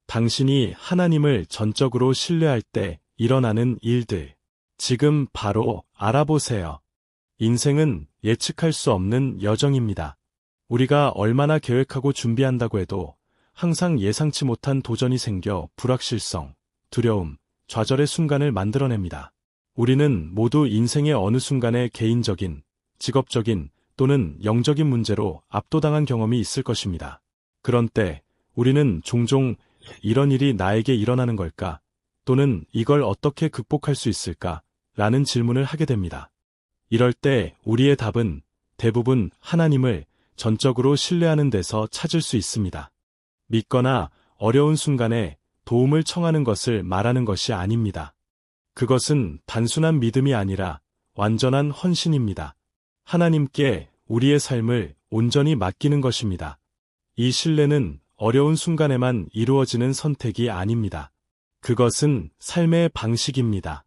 당신이 하나님을 전적으로 신뢰할 때 일어나는 일들. 지금 바로 알아보세요. 인생은 예측할 수 없는 여정입니다. 우리가 얼마나 계획하고 준비한다고 해도 항상 예상치 못한 도전이 생겨 불확실성, 두려움, 좌절의 순간을 만들어냅니다. 우리는 모두 인생의 어느 순간에 개인적인, 직업적인 또는 영적인 문제로 압도당한 경험이 있을 것입니다. 그런 때 우리는 종종 이런 일이 나에게 일어나는 걸까? 또는 이걸 어떻게 극복할 수 있을까? 라는 질문을 하게 됩니다. 이럴 때 우리의 답은 대부분 하나님을 전적으로 신뢰하는 데서 찾을 수 있습니다. 믿거나 어려운 순간에 도움을 청하는 것을 말하는 것이 아닙니다. 그것은 단순한 믿음이 아니라 완전한 헌신입니다. 하나님께 우리의 삶을 온전히 맡기는 것입니다. 이 신뢰는 어려운 순간에만 이루어지는 선택이 아닙니다. 그것은 삶의 방식입니다.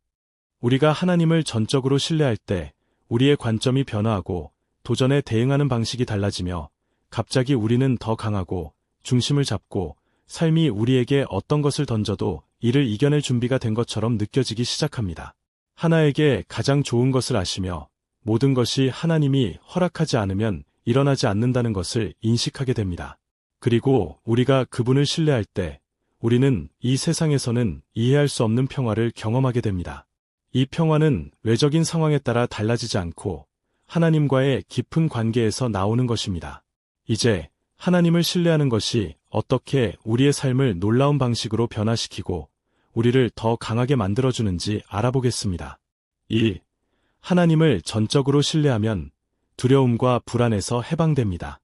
우리가 하나님을 전적으로 신뢰할 때 우리의 관점이 변화하고 도전에 대응하는 방식이 달라지며 갑자기 우리는 더 강하고 중심을 잡고 삶이 우리에게 어떤 것을 던져도 이를 이겨낼 준비가 된 것처럼 느껴지기 시작합니다. 하나에게 가장 좋은 것을 아시며 모든 것이 하나님이 허락하지 않으면 일어나지 않는다는 것을 인식하게 됩니다. 그리고 우리가 그분을 신뢰할 때 우리는 이 세상에서는 이해할 수 없는 평화를 경험하게 됩니다. 이 평화는 외적인 상황에 따라 달라지지 않고 하나님과의 깊은 관계에서 나오는 것입니다. 이제 하나님을 신뢰하는 것이 어떻게 우리의 삶을 놀라운 방식으로 변화시키고 우리를 더 강하게 만들어주는지 알아보겠습니다. 1. 하나님을 전적으로 신뢰하면 두려움과 불안에서 해방됩니다.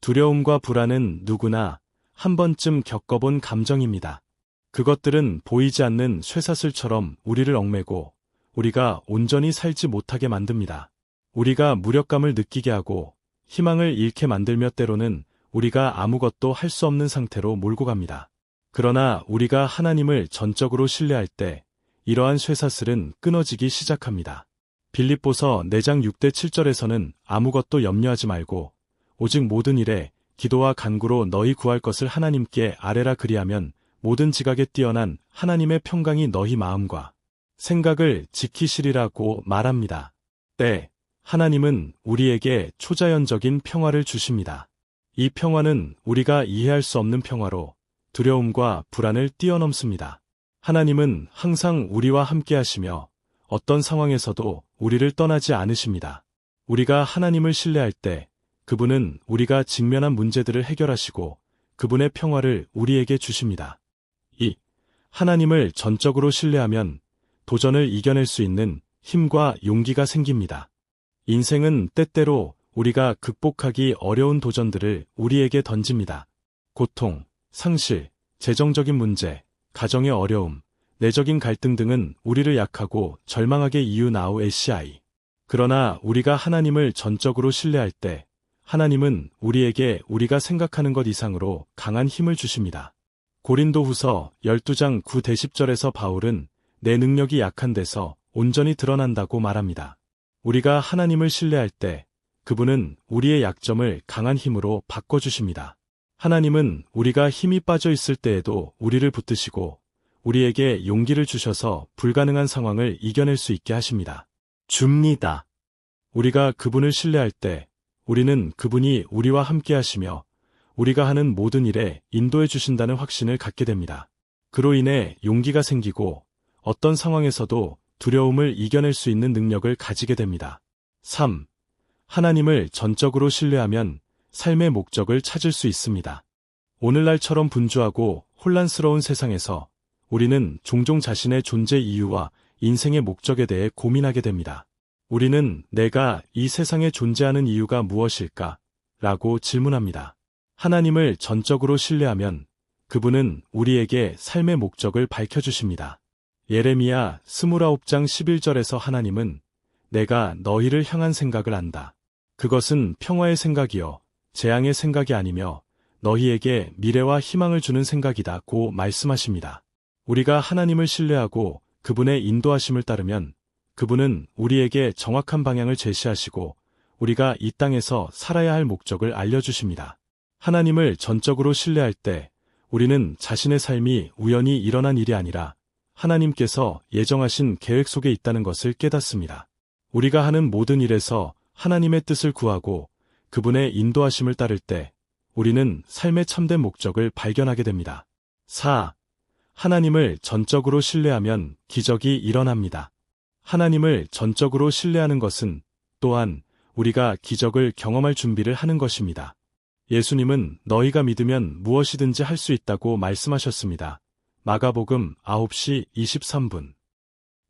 두려움과 불안은 누구나 한 번쯤 겪어본 감정입니다. 그것들은 보이지 않는 쇠사슬처럼 우리를 얽매고 우리가 온전히 살지 못하게 만듭니다. 우리가 무력감을 느끼게 하고 희망을 잃게 만들며 때로는 우리가 아무것도 할 수 없는 상태로 몰고 갑니다. 그러나 우리가 하나님을 전적으로 신뢰할 때 이러한 쇠사슬은 끊어지기 시작합니다. 빌립보서 4장 6대 7절에서는 아무것도 염려하지 말고 오직 모든 일에 기도와 간구로 너희 구할 것을 하나님께 아뢰라 그리하면 모든 지각에 뛰어난 하나님의 평강이 너희 마음과 생각을 지키시리라고 말합니다. 때 하나님은 우리에게 초자연적인 평화를 주십니다. 이 평화는 우리가 이해할 수 없는 평화로 두려움과 불안을 뛰어넘습니다. 하나님은 항상 우리와 함께 하시며 어떤 상황에서도 우리를 떠나지 않으십니다. 우리가 하나님을 신뢰할 때 그분은 우리가 직면한 문제들을 해결하시고 그분의 평화를 우리에게 주십니다. 2. 하나님을 전적으로 신뢰하면 도전을 이겨낼 수 있는 힘과 용기가 생깁니다. 인생은 때때로 우리가 극복하기 어려운 도전들을 우리에게 던집니다. 고통, 상실, 재정적인 문제, 가정의 어려움, 내적인 갈등 등은 우리를 약하고 절망하게 이유나우 SCI. 그러나 우리가 하나님을 전적으로 신뢰할 때 하나님은 우리에게 우리가 생각하는 것 이상으로 강한 힘을 주십니다. 고린도후서 12장 9-10절에서 바울은 내 능력이 약한 데서 온전히 드러난다고 말합니다. 우리가 하나님을 신뢰할 때 그분은 우리의 약점을 강한 힘으로 바꿔주십니다. 하나님은 우리가 힘이 빠져 있을 때에도 우리를 붙드시고 우리에게 용기를 주셔서 불가능한 상황을 이겨낼 수 있게 하십니다. 줍니다. 우리가 그분을 신뢰할 때 우리는 그분이 우리와 함께 하시며 우리가 하는 모든 일에 인도해 주신다는 확신을 갖게 됩니다. 그로 인해 용기가 생기고 어떤 상황에서도 두려움을 이겨낼 수 있는 능력을 가지게 됩니다. 3. 하나님을 전적으로 신뢰하면 삶의 목적을 찾을 수 있습니다. 오늘날처럼 분주하고 혼란스러운 세상에서 우리는 종종 자신의 존재 이유와 인생의 목적에 대해 고민하게 됩니다. 우리는 내가 이 세상에 존재하는 이유가 무엇일까? 라고 질문합니다. 하나님을 전적으로 신뢰하면 그분은 우리에게 삶의 목적을 밝혀주십니다. 예레미야 29장 11절에서 하나님은 내가 너희를 향한 생각을 안다. 그것은 평화의 생각이요 재앙의 생각이 아니며 너희에게 미래와 희망을 주는 생각이다고 말씀하십니다. 우리가 하나님을 신뢰하고 그분의 인도하심을 따르면 그분은 우리에게 정확한 방향을 제시하시고 우리가 이 땅에서 살아야 할 목적을 알려주십니다. 하나님을 전적으로 신뢰할 때 우리는 자신의 삶이 우연히 일어난 일이 아니라 하나님께서 예정하신 계획 속에 있다는 것을 깨닫습니다. 우리가 하는 모든 일에서 하나님의 뜻을 구하고 그분의 인도하심을 따를 때 우리는 삶의 참된 목적을 발견하게 됩니다. 4. 하나님을 전적으로 신뢰하면 기적이 일어납니다. 하나님을 전적으로 신뢰하는 것은 또한 우리가 기적을 경험할 준비를 하는 것입니다. 예수님은 너희가 믿으면 무엇이든지 할 수 있다고 말씀하셨습니다. 마가복음 9시 23분.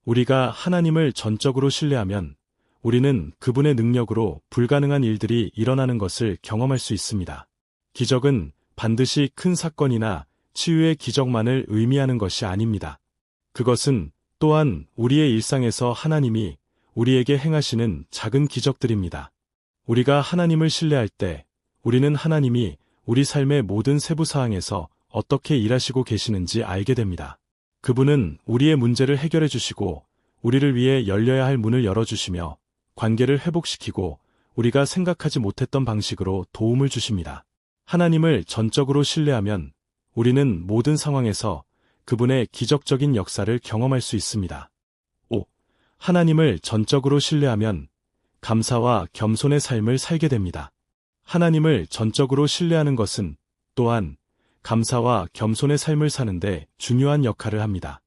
우리가 하나님을 전적으로 신뢰하면 우리는 그분의 능력으로 불가능한 일들이 일어나는 것을 경험할 수 있습니다. 기적은 반드시 큰 사건이나 치유의 기적만을 의미하는 것이 아닙니다. 그것은 또한 우리의 일상에서 하나님이 우리에게 행하시는 작은 기적들입니다. 우리가 하나님을 신뢰할 때 우리는 하나님이 우리 삶의 모든 세부 사항에서 어떻게 일하시고 계시는지 알게 됩니다. 그분은 우리의 문제를 해결해 주시고 우리를 위해 열려야 할 문을 열어주시며 관계를 회복시키고 우리가 생각하지 못했던 방식으로 도움을 주십니다. 하나님을 전적으로 신뢰하면 우리는 모든 상황에서 그분의 기적적인 역사를 경험할 수 있습니다. 5. 하나님을 전적으로 신뢰하면 감사와 겸손의 삶을 살게 됩니다. 하나님을 전적으로 신뢰하는 것은 또한 감사와 겸손의 삶을 사는데 중요한 역할을 합니다.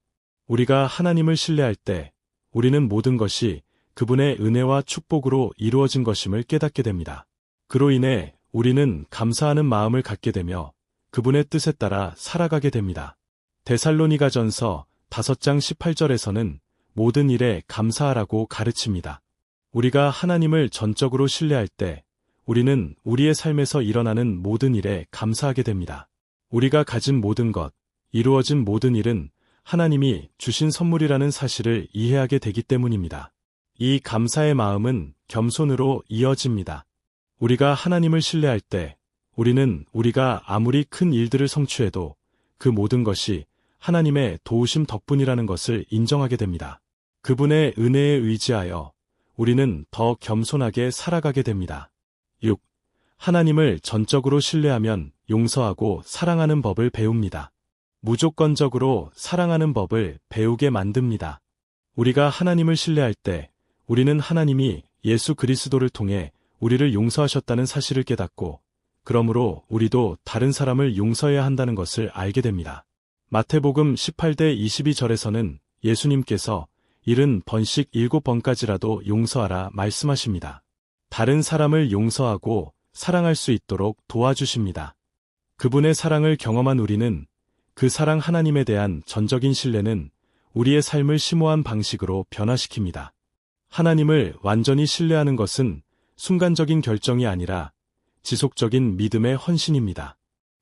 우리가 하나님을 신뢰할 때 우리는 모든 것이 그분의 은혜와 축복으로 이루어진 것임을 깨닫게 됩니다. 그로 인해 우리는 감사하는 마음을 갖게 되며 그분의 뜻에 따라 살아가게 됩니다. 데살로니가전서 5장 18절에서는 모든 일에 감사하라고 가르칩니다. 우리가 하나님을 전적으로 신뢰할 때 우리는 우리의 삶에서 일어나는 모든 일에 감사하게 됩니다. 우리가 가진 모든 것, 이루어진 모든 일은 하나님이 주신 선물이라는 사실을 이해하게 되기 때문입니다. 이 감사의 마음은 겸손으로 이어집니다. 우리가 하나님을 신뢰할 때 우리는 우리가 아무리 큰 일들을 성취해도 그 모든 것이 하나님의 도우심 덕분이라는 것을 인정하게 됩니다. 그분의 은혜에 의지하여 우리는 더 겸손하게 살아가게 됩니다. 6. 하나님을 전적으로 신뢰하면 용서하고 사랑하는 법을 배웁니다. 무조건적으로 사랑하는 법을 배우게 만듭니다. 우리가 하나님을 신뢰할 때 우리는 하나님이 예수 그리스도를 통해 우리를 용서하셨다는 사실을 깨닫고 그러므로 우리도 다른 사람을 용서해야 한다는 것을 알게 됩니다. 마태복음 18대 22절에서는 예수님께서 70번씩 7번까지라도 용서하라 말씀하십니다. 다른 사람을 용서하고 사랑할 수 있도록 도와주십니다. 그분의 사랑을 경험한 우리는 그 사랑 하나님에 대한 전적인 신뢰는 우리의 삶을 심오한 방식으로 변화시킵니다. 하나님을 완전히 신뢰하는 것은 순간적인 결정이 아니라 지속적인 믿음의 헌신입니다.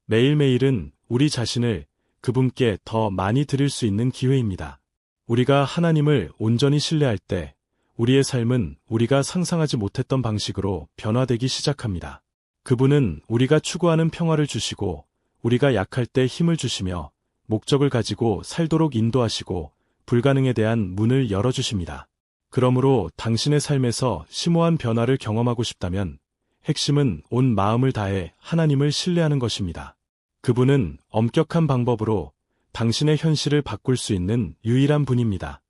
매일매일은 우리 자신을 그분께 더 많이 드릴 수 있는 기회입니다. 우리가 하나님을 온전히 신뢰할 때 우리의 삶은 우리가 상상하지 못했던 방식으로 변화되기 시작합니다. 그분은 우리가 추구하는 평화를 주시고 우리가 약할 때 힘을 주시며 목적을 가지고 살도록 인도하시고 불가능에 대한 문을 열어주십니다. 그러므로 당신의 삶에서 심오한 변화를 경험하고 싶다면 핵심은 온 마음을 다해 하나님을 신뢰하는 것입니다. 그분은 엄격한 방법으로 당신의 현실을 바꿀 수 있는 유일한 분입니다.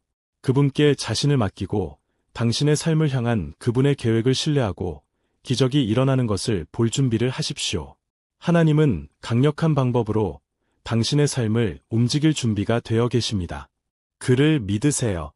그분께 자신을 맡기고 당신의 삶을 향한 그분의 계획을 신뢰하고 기적이 일어나는 것을 볼 준비를 하십시오. 하나님은 강력한 방법으로 당신의 삶을 움직일 준비가 되어 계십니다. 그를 믿으세요.